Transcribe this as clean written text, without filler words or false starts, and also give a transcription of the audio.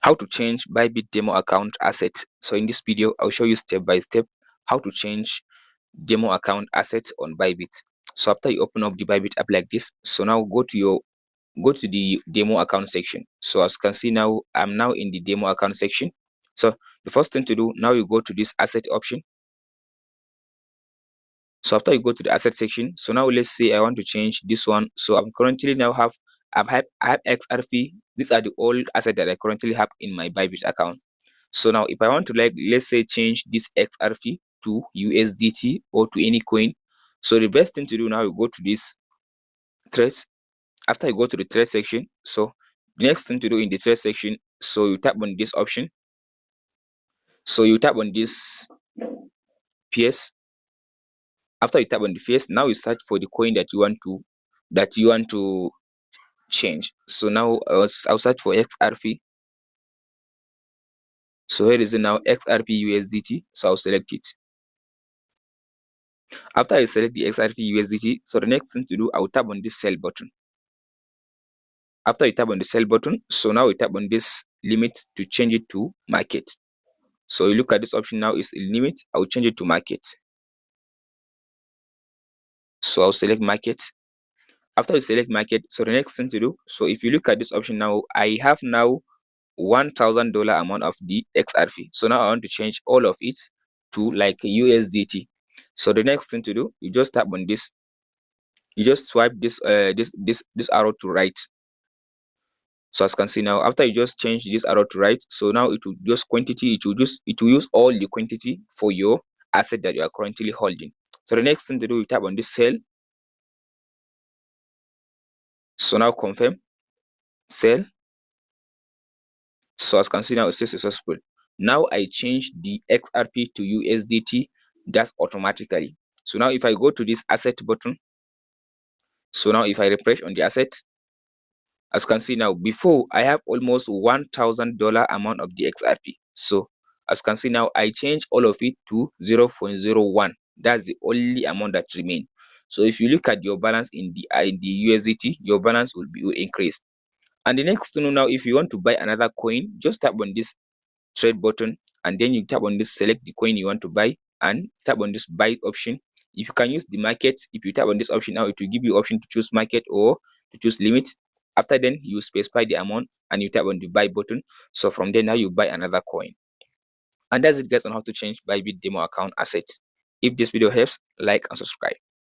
How to change Bybit demo account asset. So in this video, I'll show you step by step how to change demo account assets on Bybit. So after you open up the Bybit app like this, so now go to the demo account section. So as you can see now, I'm now in the demo account section. So the first thing to do, now you go to this asset option. So after you go to the asset section, so now let's say I want to change this one. So I'm currently now I have XRP. These are the old assets that I currently have in my Bybit account. So now if I want to, like, let's say change this XRP to USDT or to any coin, so the best thing to do now, you go to this trades. After you go to the trade section, so the next thing to do in the trade section, so you tap on this option. So you tap on this PS. After you tap on the PS, now you search for the coin that you want to change. So now I'll search for XRP. So here is it now, XRP USDT. So I'll select it. After I select the XRP USDT, so the next thing to do, I'll tap on this sell button. After you tap on the sell button, so now you tap on this limit to change it to market. So you look at this option now is limit. I'll change it to market. So I'll select market. After you select market, so the next thing to do, so if you look at this option now, I have now $1,000 amount of the XRP. So now I want to change all of it to like USDT. So the next thing to do, you just tap on this. You just swipe this this arrow to right. So as you can see now, after you just change this arrow to right, so now it will just quantity. It will use all the quantity for your asset that you are currently holding. So the next thing to do, you tap on this sell. So now confirm, sell. So as you can see now, it says successful. Now I change the XRP to USDT. That's automatically. So now if I go to this asset button, so now if I refresh on the asset, as you can see now, before I have almost $1,000 amount of the XRP. So as you can see now, I change all of it to 0.01. That's the only amount that remain. So if you look at your balance in the USDT, your balance will increase. And the next thing now, if you want to buy another coin, just tap on this trade button, and then you tap on this select the coin you want to buy and tap on this buy option. If you can use the market, if you tap on this option now, it will give you option to choose market or to choose limit. After then, you specify the amount and you tap on the buy button. So from there now you buy another coin. And that's it guys on how to change Bybit demo account assets. If this video helps, like and subscribe.